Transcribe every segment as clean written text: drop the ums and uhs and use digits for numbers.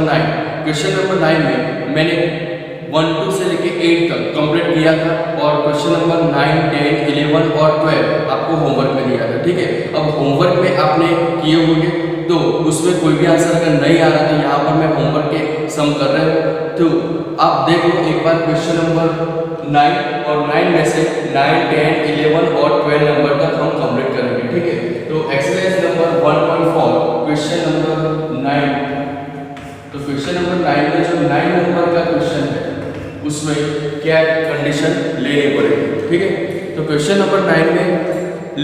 9। Question number 9 में मैंने 1 2 से लेके 8 तक कंप्लीट किया था और क्वेश्चन नंबर 9 10 11 और 12 आपको होमवर्क में दिया था। ठीक है, अब होमवर्क में आपने किए होंगे तो उसमें कोई भी आंसर अगर नहीं आ रहा तो यहाँ पर मैं होमवर्क के सम कर रहा हूँ, तो आप देख लो एक बार क्वेश्चन नंबर 9 और 9 में से 9 10 11 और 12 नंबर तक हम कंप्लीट करेंगे। ठीक है, तो एक्सरसाइज नंबर 1.4 क्वेश्चन नंबर 9। तो क्वेश्चन नंबर 9 में जो 9 नंबर का क्वेश्चन है उसमें क्या कंडीशन लेनी पड़ेगी। ठीक है, तो क्वेश्चन नंबर 9 में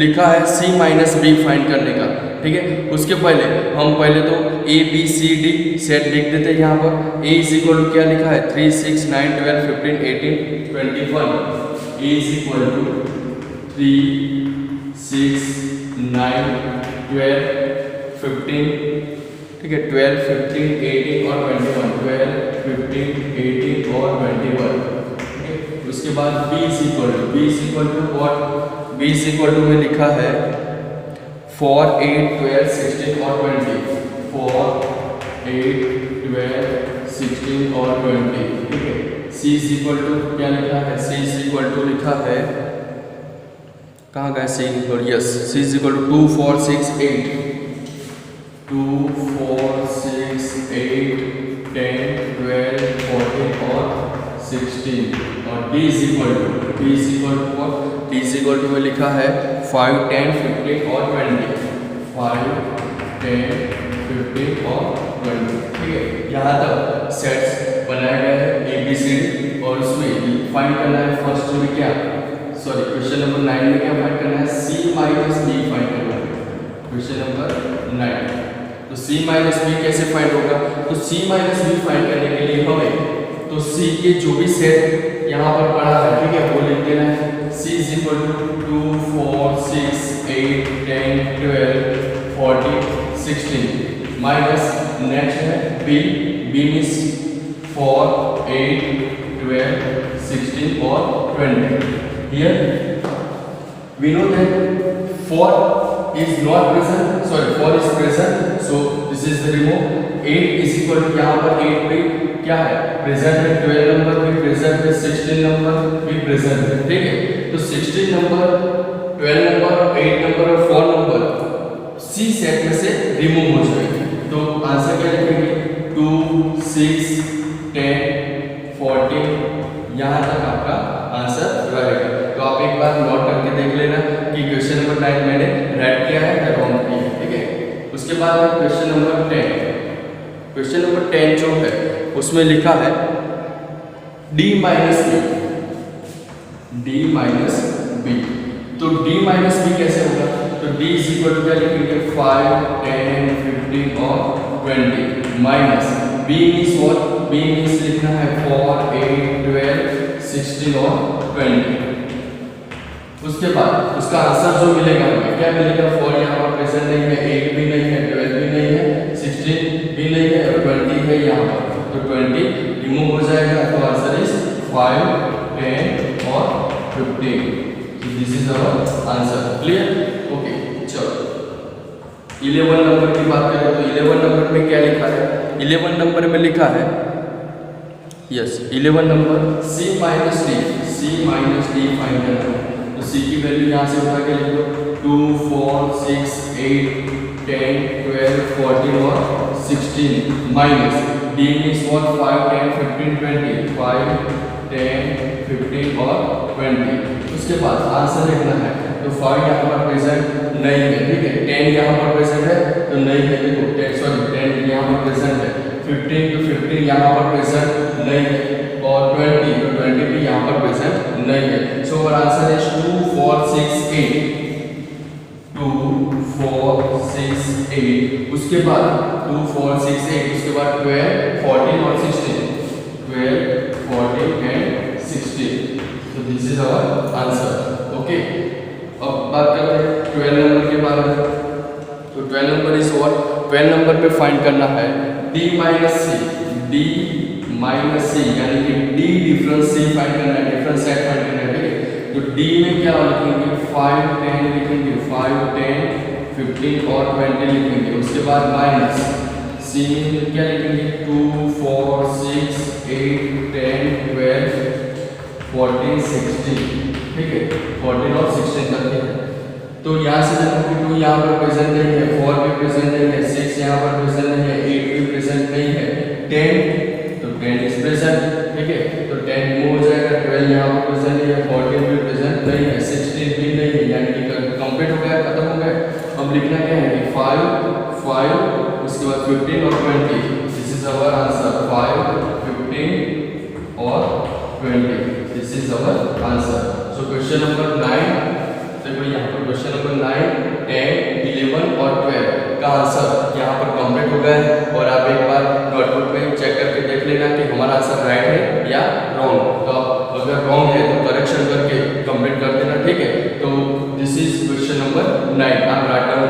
लिखा है C माइनस बी फाइंड करने का। ठीक है, उसके पहले हम तो A B C D set लिख देते हैं। यहाँ पर A इज इक्वल टू क्या लिखा है 3 6 9 12 15 18 21। A इज इक्वल टू 3 6 9 12 15, ठीक है 12 15 18 और 21, 12 15 18 और 21। ठीक है, उसके बाद B is equal to what, B is equal to में लिखा है 4 8 12 16 और 20, 4 8 12 16 और 20। ठीक है, C इज इक्वल टू क्या लिखा है, C इज इक्वल टू लिखा है, कहाँ गया C equal, yes C is equal to 2 4 6 8, 2 4 6 8 10 12 14 और 16। और D इज इक्वल टू में लिखा है 5 10 15 और 20, 5 10 15 और 20। ठीक है, यहाँ तक सेट्स बनाया गया है ABCD और उसमें फाइंड करना है फर्स्ट में क्या, सॉरी क्वेश्चन नंबर 9 में क्या फाइंड करना है, C माइनस B फाइंड करना है क्वेश्चन नंबर 9। तो C माइनस B कैसे फाइंड होगा, तो C माइनस B फाइंड करने के लिए हमें तो C के जो भी सेट यहाँ पर पड़ा है, ठीक है, वो लिख देना है। C is equal to 2 4 6 8 10 12 14 16 minus next है B मीन्स 4 8 12 16 और 20। Here we know that 4 is not present, sorry 4 is present, so this is the remove। 8 is equal to यहाँ पर 8 पे क्या है प्रेजेंट है, 12 नंबर भी प्रेजेंट है, 16 नंबर भी प्रेजेंट है। ठीक है, तो 16 नंबर 12 नंबर 8 नंबर और 4 नंबर C सेट में से रिमूव हो जाएंगे। तो आंसर क्या लिखेंगे 2 6 10 14, यहाँ तक आपका आंसर रहेगा। तो आप एक बार नोट करके देख लेना कि क्वेश्चन नंबर 9 मैंने राइट किया है या रॉन्ग किया है। ठीक है, उसके बाद क्वेश्चन नंबर 10। क्वेश्चन नंबर 10 जो है उसमें लिखा है D माइनस B। तो D माइनस B कैसे होगा, तो D इज इक्वल टू क्या लिखेंगे 5 10 15 और 20 minus B means what, B means लिखना है 4 8 12 16 और 20। उसके बाद उसका आंसर जो मिलेगा हमें क्या मिलेगा, 4 यहाँ पर प्रेजेंट नहीं है, 8 भी नहीं है, 12 भी नहीं है, 16 भी नहीं है और 20 है यहाँ पर, तो 20 रिमूव हो जाएगा। तो आंसर इज 5 10 और 15। This is our answer. Clear, okay. चलो 11 नंबर की बात करें तो 11 नंबर में क्या लिखा है, 11 नंबर में लिखा है yes 11 number C minus D find करना है। तो C की वैल्यू यहाँ से उठा के लिख दो 2 4 6 8 10 12 14 और 16 माइनस D मीन्स व्हाट 5 10 15 20, 5 10 15 और 20। उसके बाद आंसर लिखना है, तो 5 यहाँ पर प्रेजेंट नहीं है, ठीक है, 10 यहाँ पर प्रेजेंट है तो नहीं है, देखो 10 यहाँ पर प्रेजेंट है, 15 तो 15 यहाँ पर प्रेजेंट नहीं है और 20 तो 20 भी यहाँ पर प्रेजेंट नहीं है। So our answer is 2 4 6 8, 2 4 6 8। उसके बाद 2 4 6 8 उसके बाद 12 14 और 16, 12 14 एंड 16। तो this is our answer. Okay, अब बात करते हैं 12 नंबर के बारे में। तो 12 नंबर इज व्हाट, 12 नंबर पे फाइंड करना है D माइनस C, यानी कि D डिफरेंस C फाइंड करना है, डिफरेंस सेट फाइंड करना है। ठीक है, तो D में क्या लिखेंगे 5 10 लिखेंगे, 5 10 15 और 20 लिखेंगे। उसके बाद माइनस सी क्या लिखेंगे 2 4 6 8 10 12 14 16, ठीक है 14 और 16 तक है। तो यहाँ से देखो कि 2 यहाँ पर प्रेजेंट नहीं है, 4 भी प्रेजेंट नहीं है, 6 यहाँ पर प्रेजेंट नहीं है, 8 भी प्रेजेंट नहीं है, 10 तो 10 इज प्रेजेंट, ठीक है तो 10 रिमूव हो जाएगा, 12 यहाँ पर प्रेजेंट नहीं है, 14 भी प्रेजेंट नहीं है, 16 भी नहीं है, यानी कि कंप्लीट हो गया, खत्म हो गया। अब लिखना क्या है कि 5 5 उसके बाद 15 और 20, दिस इज आवर आंसर 5 15 और 20, this is our answer. So question number 9, देखो यहाँ पर क्वेश्चन नंबर 9 10 11 और 12 का आंसर यहाँ पर कंप्लीट हो गया है। और आप एक बार नोटबुक में चेक करके देख लेना कि हमारा आंसर राइट है या रॉन्ग। तो अगर रॉन्ग है तो करेक्शन करके कंप्लीट कर देना, ठीक है। तो दिस इज क्वेश्चन नंबर 9, आप राइट डाउन।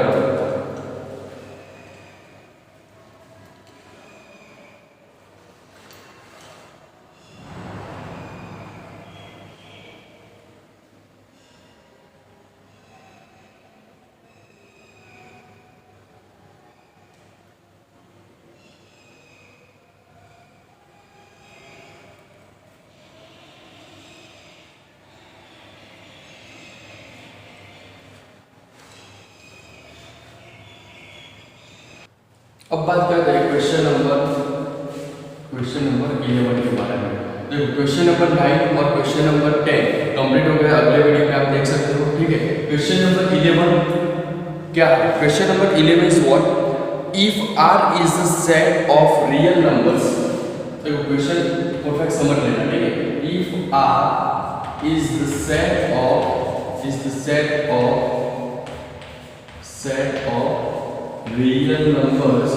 अब बात करते हैं क्वेश्चन नंबर 11 के बारे में। देखो क्वेश्चन नंबर 9 और क्वेश्चन नंबर 10 कंप्लीट हो गया, अगले वीडियो में आप देख सकते हो, ठीक है। क्वेश्चन नंबर 11 क्या है? Question number 11 is what if r is the set of real numbers. देखो क्वेश्चन परफेक्ट समझ लेना, ठीक है। If r is the set of real numbers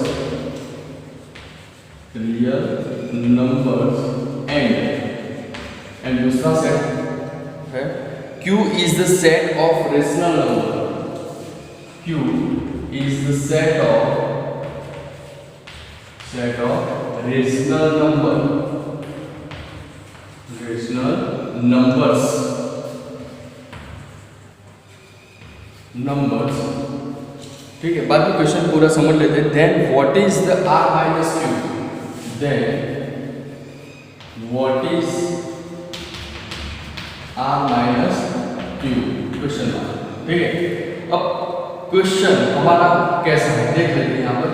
and दूसरा सेट है Q is the set of rational number, Q is the set of rational numbers, ठीक है। बाद में क्वेश्चन पूरा समझ लेते हैं। Then what is the r minus Q, question, ठीक है। अब क्वेश्चन हमारा कैसा है देख लेते हैं यहाँ पर।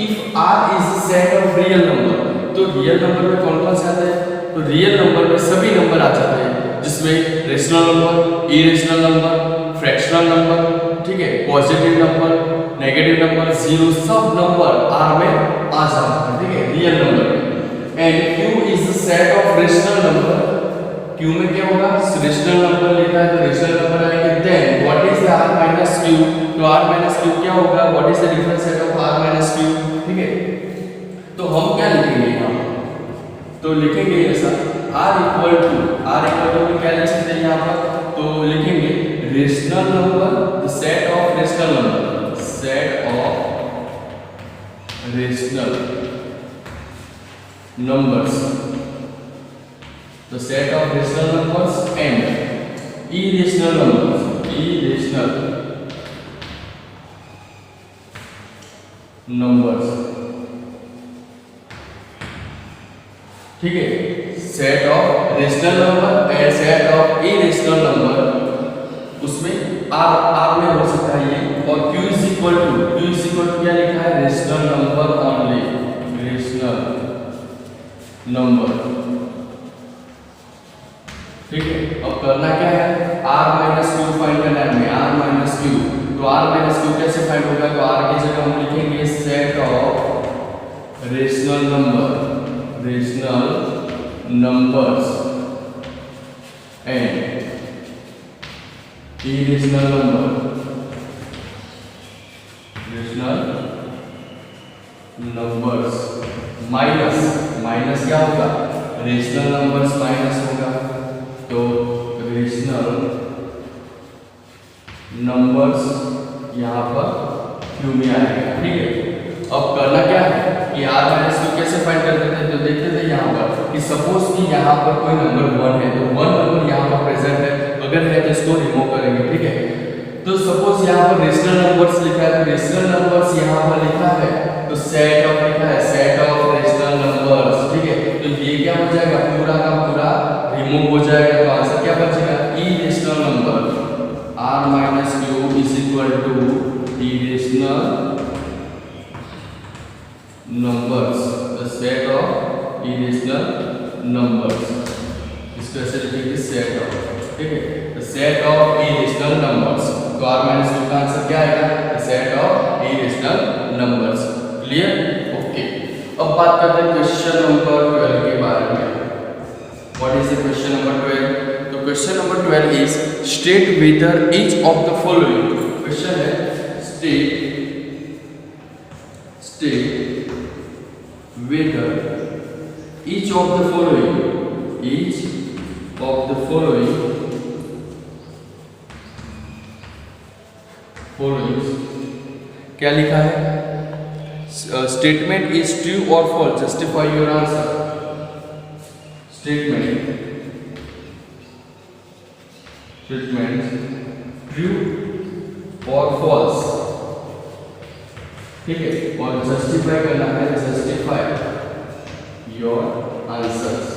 If r is the set of real number, तो रियल नंबर में कौन कौन से आते हैं? तो रियल नंबर में सभी नंबर आ जाते हैं, जिसमें rational number, irrational number, fractional number, ठीक है, positive number, negative number, zero, सब नंबर R में आ जाता है, ठीक है, रियल नंबर में। And Q is the set of rational number, Q में क्या होगा? रेशनल नंबर लिखा है तो रेशनल नंबर आएंगे। Then what is the R minus Q, तो R माइनस Q क्या होगा? What is the different set of R minus Q, ठीक है। तो हम क्या लिखेंगे यहाँ? तो लिखेंगे ऐसा R इक्वल टू में क्या लिख सकते हैं यहाँ पर? तो लिखेंगे rational number, the set of rational number, rational numbers, the set of rational numbers and irrational numbers, ठीक है। Set of rational number and set of irrational number, उसमें R में हो सकता है ये। और Q इज इक्वल टू क्या लिखा है? Rational number only, rational number, ठीक है। अब करना क्या है? R माइनस Q फाइंड करना है हमें, R माइनस Q। तो R माइनस Q कैसे फाइंड होगा? तो R की जगह हम लिखेंगे set of rational numbers and irrational numbers minus क्या होगा? रेशनल नंबर्स माइनस होगा, तो रेशनल नंबर्स यहाँ पर Q में आएगा, ठीक है। अब करना क्या है कि R माइनस Q कैसे फाइंड कर देते हैं? तो देखते थे यहाँ पर कि सपोज कि यहाँ पर कोई नंबर 1 है, तो 1 नंबर यहाँ पर प्रेजेंट है, अगर है तो इसको रिमूव करेंगे, ठीक है। तो सपोज यहाँ पर रेशनल नंबर्स लिखा है, तो रेशनल नंबर्स यहाँ पर लिखा है, तो सेट ऑफ लिखा है, सेट ऑफ रेशनल नंबर्स, ठीक है। तो ये क्या हो जाएगा, पूरा का पूरा रिमूव हो जाएगा, तो आंसर क्या बचेगा, irrational number r minus Q is equal to irrational numbers, the set of irrational numbers, इसको ऐसे लिखेंगे सेट ऑफ, ठीक है, the set of irrational numbers. तो r माइनस क्यू का आंसर क्या आएगा, the set of irrational numbers. Clear, okay. अब बात करते हैं क्वेश्चन नंबर 12 के बारे में। What is the question number 12? तो question number 12 is state whether each of the following, question है state whether each of the following क्या लिखा है, स्टेटमेंट इज ट्रू और false, justify your answer. Statement true और फॉल्स, ठीक है, और जस्टिफाई करना है, जस्टिफाई योर आंसर्स,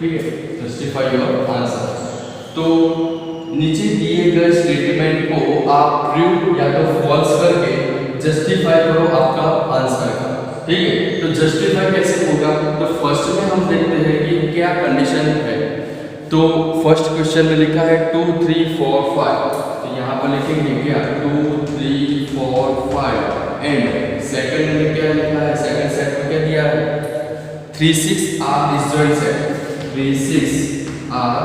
ठीक है, जस्टिफाई योर आंसर्स। तो नीचे दिए गए स्टेटमेंट को आप ट्रू या तो फॉल्स करके जस्टिफाई करो आपका आंसर का, ठीक है। तो जस्टिफाई कैसे होगा, तो फर्स्ट में हम देखते हैं कि क्या कंडीशन है। तो फर्स्ट क्वेश्चन में लिखा है 2 3 4 5, तो यहाँ पर लिखेंगे क्या 2 3 4 5, एंड सेकंड में क्या लिखा है, सेकंड सेट में क्या दिया है 3 6 are disjoint set, 3 6 are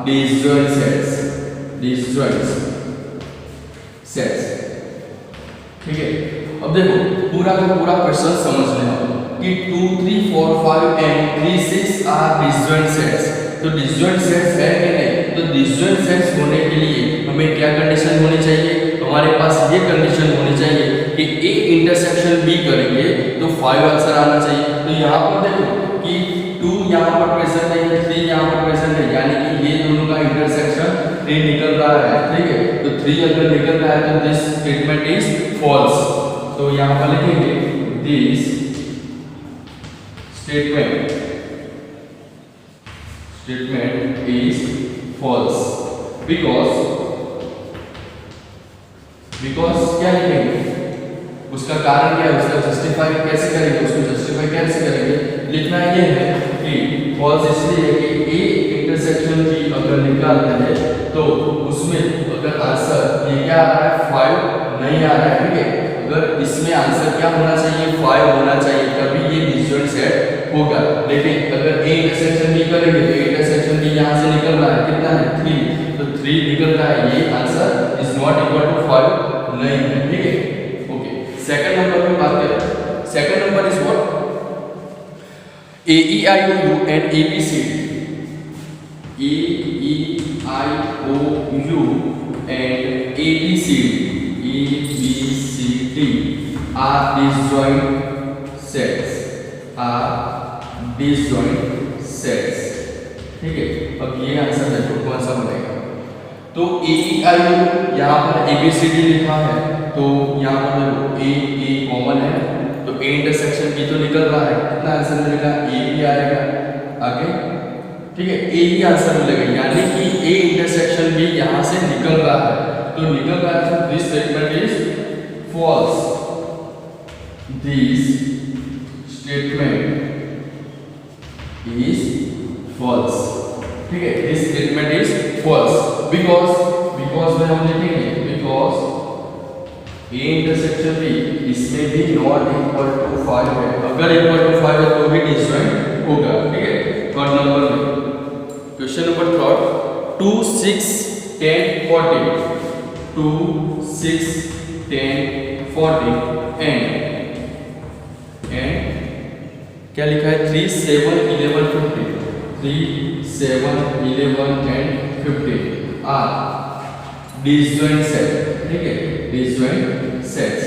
disjoint sets, ठीक है। अब देखो पूरा का पूरा क्वेश्चन समझ लें कि 2 3 4 5 एंड 3 6 आर डिसजॉइंट सेट्स। तो डिसजॉइंट सेट्स है कि नहीं, तो डिसजॉइंट सेट्स होने के लिए हमें क्या कंडीशन होनी चाहिए, हमारे पास ये कंडीशन होनी चाहिए कि ए इंटरसेक्शन बी करेंगे तो 5 आंसर आना चाहिए। तो यहाँ पर देखो कि 2 यहाँ पर प्रेजेंट है, 3 यहाँ पर प्रेजेंट है, यानी कि ये दोनों का इंटरसेक्शन 3 निकल रहा है, ठीक है। तो 3 अगर निकल रहा है तो दिस स्टेटमेंट इज फॉल्स। तो यहाँ पर लिखेंगे this statement is false because क्या लिखेंगे, उसका कारण क्या है, उसका जस्टिफाई कैसे करेंगे, उसको जस्टिफाई कैसे करेंगे, लिखना ये है कि false इसलिए है कि ए इंटरसेक्शन बी अगर निकालते हैं तो उसमें अगर आंसर ये क्या आ रहा है 5 नहीं आ रहा है, ठीक है। अगर इसमें आंसर क्या होना चाहिए 5 होना चाहिए, तभी ये डिसजॉइंट सेट होगा। लेकिन अगर ए इंटरसेक्शन बी करेंगे तो ए इंटरसेक्शन बी यहाँ से निकल रहा है, कितना है 3, तो 3 निकल रहा है, ये answer is not equal to 5 नहीं है, ठीक है, ओके। सेकंड नंबर पे बात करें, second number is what, A E I O U and A B C D, A E I O U and A B C D are disjoint sets, ठीक है। अब ये आंसर देखो कौन सा बनेगा, तो ए ई आई ओ यहाँ पर ए बी सी डी लिखा है, तो यहाँ पर देखो ए कॉमन है, तो ए इंटरसेक्शन बी तो निकल रहा है, कितना आंसर मिलेगा, ए भी आएगा आगे, ठीक है, ए ही आंसर मिलेगा, यानी कि ए इंटरसेक्शन बी यहाँ से निकल रहा है, तो निकल रहा है, तो this statement is false, this statement is false, ठीक है, this statement is false because में हम लिखेंगे because a intersection b इसमें भी not equal to 5 है, अगर equal to 5 है तो भी डिसजॉइंट होगा, ठीक है। थर्ड नंबर में क्वेश्चन नंबर थर्ड 2 6 10 40, 2 6 10 40 एंड क्या लिखा है 3 7 11 50, 3 7 11 एंड 50 आर डिसजॉइंट सेट, ठीक है, डिसजॉइंट सेट्स।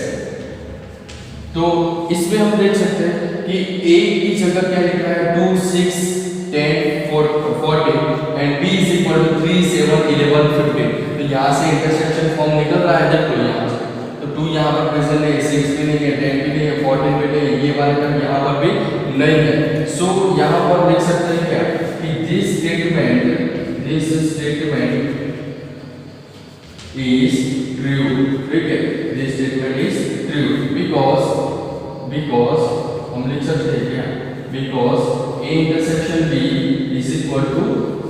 तो इसमें हम देख सकते हैं कि ए की जगह क्या लिखा है 2 6 10 40 and B is equal to 3 7 11 50, तो यहाँ से इंटरसेक्शन फॉर्म निकल रहा है, देखो यहाँ से, तो 2 यहाँ पर प्रेजेंट नहीं है, 6 भी नहीं है, 10 भी नहीं है, 14 भी नहीं है, ये वाले टर्म यहाँ पर भी नहीं है। सो यहाँ पर देख सकते हैं क्या कि दिस स्टेटमेंट is true, ठीक है, this statement is true because हम लिख सकते हैं क्या, because a intersection b is equal to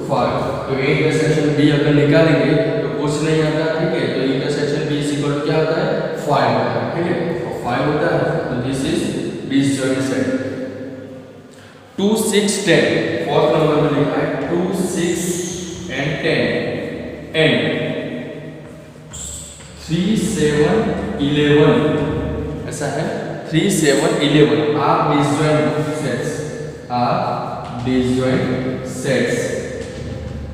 5, तो a intersection b अगर निकालेंगे तो कुछ नहीं आता, ठीक है, तो intersection b is equal to क्या होता है, 5 होता है, ठीक है, और 5 होता है, तो this is disjoint set। 2, 6, 10 fourth number में लिखा है 2, 6 and 10 and 3, 7, 11 ऐसा है, 3, 7, 11 are disjoint sets।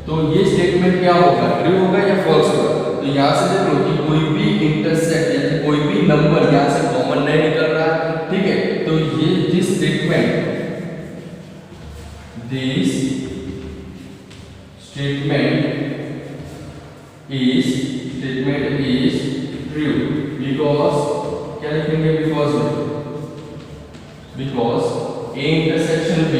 तो ये स्टेटमेंट क्या होगा, ट्रू होगा या फॉल्स होगा? तो यहाँ से देख लो कि कोई भी इंटरसेक्ट यानी कोई भी नंबर यहाँ से कॉमन नहीं निकल रहा है, ठीक है, तो ये this statement is true because क्या लिखेंगे, because a intersection b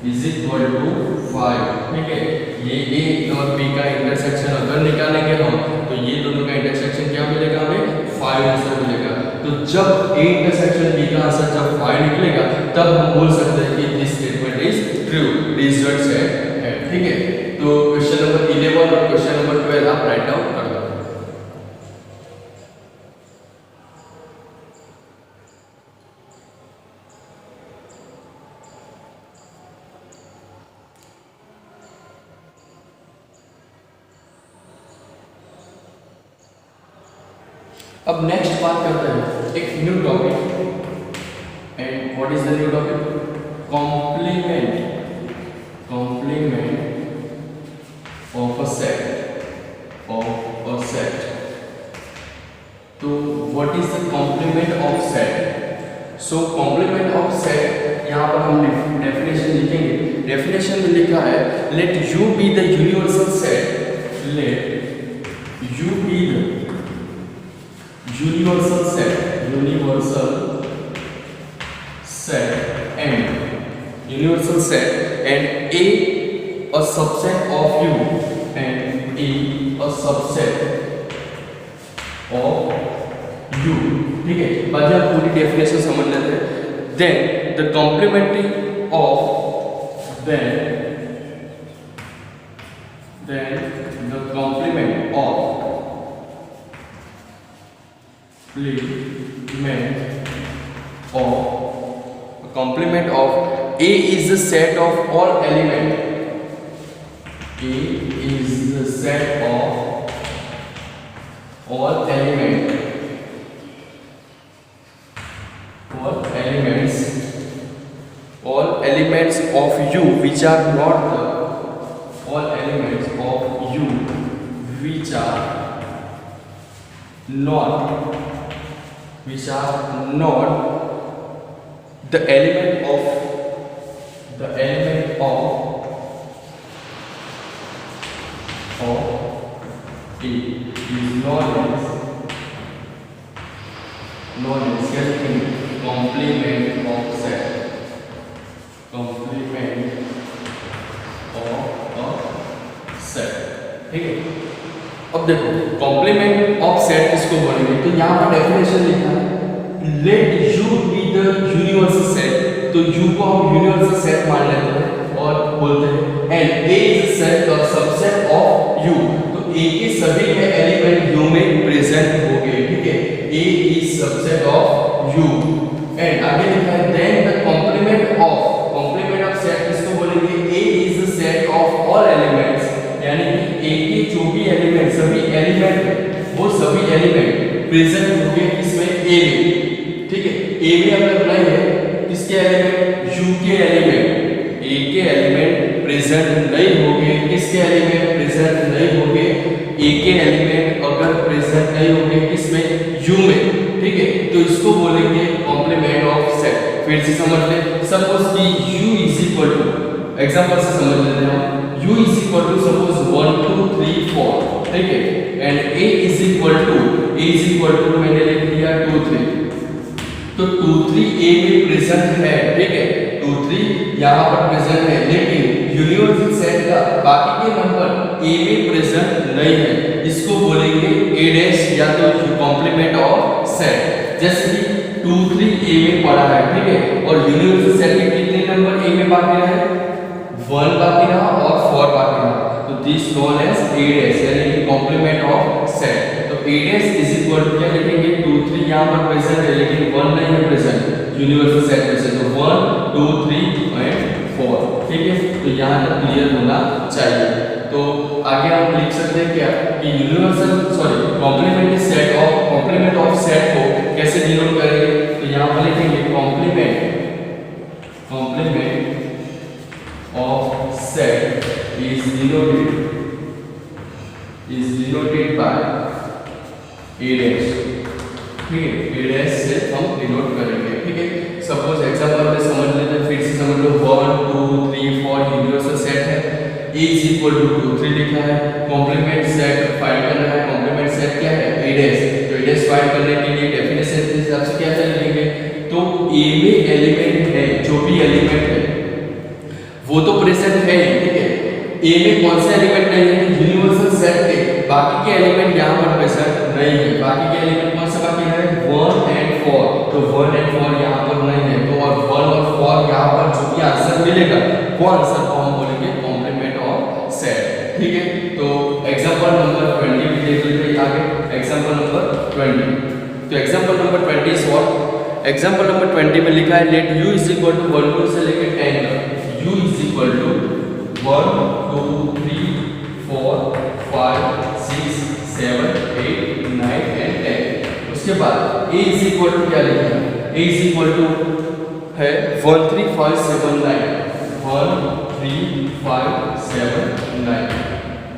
is equal to 5, ठीक है, ये a और b का इंटरसेक्शन अगर निकालेंगे हम तो ये दोनों का इंटरसेक्शन क्या मिलेगा, हमें 5 आंसर मिलेगा। तो जब a इंटरसेक्शन b का आंसर जब 5 निकलेगा तब हम बोल सकते हैं कि this statement is true, disjoint set है, ठीक है। तो क्वेश्चन नंबर 11 और क्वेश्चन नंबर 12 आप राइट डाउन कर दो। अब नेक्स्ट बात करते हैं एक new topic, and what is the new topic, complement of a set। तो what is the complement of set? So complement of set यहाँ पर हम डेफिनेशन लिखेंगे। डेफिनेशन में लिखा है let U be the universal set, let U be the universal set and a subset of U and a subset of U, ठीक है, बाद में पूरी डेफिनेशन समझ लेते हैं। then the complementing of A is the set of all elements, A is the set of all elements of U which are not the element of A is known as complement of set, ठीक है। अब देखो complement of set किसको बोलेंगे, तो यहाँ पर definition लिखा है let you be the universal set, तो यू को हम यूनिवर्सल सेट मान लेते हैं और बोलते हैं एंड ए इज सेट और सबसेट ऑफ यू, तो ए के सभी एलिमेंट यू में प्रेजेंट होंगे, ठीक है, A is subset of U. And आगे लिखा है then the complement of set किसको बोलेंगे, A is the set of all elements, यानी कि ए के जो भी एलिमेंट सभी एलिमेंट प्रेजेंट होंगे इसमें ए में, ठीक है, ए में अगर नहीं है किसके एलिमेंट, यू के एलिमेंट, ए के एलिमेंट प्रेजेंट नहीं होंगे, किसके एलिमेंट प्रेजेंट नहीं होंगे, ए के एलिमेंट अगर प्रेजेंट नहीं होंगे किसमें, यू में, ठीक है, तो इसको बोलेंगे कॉम्प्लीमेंट ऑफ सेट। फिर से समझ ले, सपोज कि u is equal to, example से समझ लेते हैं हम, u is equal to suppose 1 2 3 4, ठीक है, and a is equal to A में प्रेजेंट है, ठीक है, 2 3 यहाँ पर प्रेजेंट है, लेकिन यूनिवर्सल सेट का बाकी के नंबर ए में प्रेजेंट नहीं है, इसको बोलेंगे ए डैश या तो कॉम्प्लीमेंट ऑफ सेट। जैसे कि 2 3 ए में पड़ा है, ठीक है, और यूनिवर्सल सेट के कितने नंबर ए में बाकी रहे, 1 बाकी रहा और 4 बाकी रहा, तो this known as A dash यानी कि कॉम्प्लीमेंट ऑफ सेट। तो A dash is equal to क्या लिखेंगे, 2 3 यहाँ पर प्रेजेंट है लेकिन 1 नहीं है प्रेजेंट यूनिवर्सल सेट में से, तो 1 2 3 एंड 4, ठीक है, तो यहाँ तक क्लियर होना चाहिए। तो आगे हम लिख सकते हैं क्या कि कॉम्प्लीमेंट ऑफ सेट को कैसे डिनोट करेंगे, तो यहाँ पर लिखेंगे complement of set is denoted by a dash, ठीक है, a dash से हम डिनोट करेंगे, ठीक है। सपोज एग्जांपल में समझ लेते हैं, फिर से समझ लो 1 2 3 4 यूनिवर्सल सेट है, a is equal to 2 3 लिखा है, कॉम्प्लीमेंट सेट फाइंड करना है, कॉम्प्लीमेंट सेट क्या है, a dash, तो a dash फाइंड करने के लिए डेफिनेशन के हिसाब से क्या करेंगे, तो a में एलिमेंट है, जो भी एलिमेंट है वो तो प्रेजेंट है, ठीक है, ए में कौन से एलिमेंट नहीं है, यूनिवर्सल सेट के बाकी के एलिमेंट यहाँ पर प्रेजेंट नहीं है, बाकी के एलिमेंट कौन से बाकी है, 1 and 4, तो 1 and 4 यहाँ पर नहीं है, तो और 1 और 4 यहाँ पर जो भी आंसर मिलेगा वो आंसर को हम बोलेंगे कॉम्प्लीमेंट ऑफ सेट, ठीक है। तो एग्जांपल नंबर 20 भी देख लेते हैं आगे, एग्जांपल नंबर 20, तो example number 20 is what, example number 20 में लिखा है let u is equal to 1 2 से लेकर 10 तक, u is equal to 1 2 3 4 5 6 7 8 9 and 10। उसके बाद a is equal to क्या लिखा है, a is equal to है 1 3 5 7 9, 1 3 5 7 9,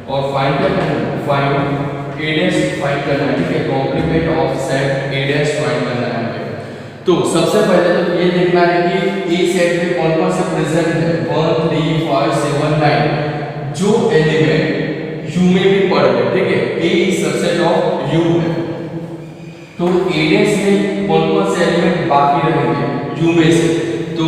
और फाइंड करना है, फाइंड a डैश फाइंड करना है, ठीक है, complement of set a dash find करना है। तो सबसे पहले तो ये देखना है कि ए सेट में कौन कौन से प्रेजेंट है, 1 3 5 7 9, जो एलिमेंट यू में भी पड़े हैं, ठीक है, A is subset of you है, तो ए डैश में कौन कौन से एलिमेंट बाकी रहेंगे यू में से, तो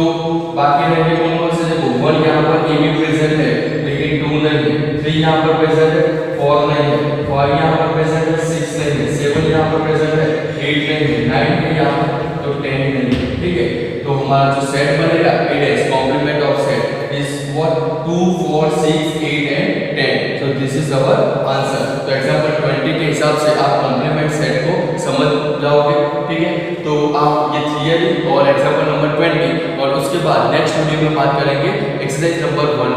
बाकी रहेंगे कौन कौन से, देखो 1 यहाँ पर ए में प्रेजेंट है लेकिन 2 नहीं है, 3 यहाँ पर प्रेजेंट है 4 नहीं है, 5 यहाँ पर प्रेजेंट है 6 नहीं है, 7 यहाँ पर प्रेजेंट है 8 नहीं है, 9 है यहाँ पर तो 10 नहीं है, ठीक है। तो हमारा जो सेट बनेगा A dash complement of set is what 2 4 6 8 and 10, so this is our answer. तो एग्जांपल 20 के हिसाब से आप कॉम्प्लीमेंट सेट को समझ जाओगे, ठीक है। तो आप ये थियरी और एग्जांपल नंबर 20 और उसके बाद नेक्स्ट वीडियो में बात करेंगे एक्सरसाइज नंबर 1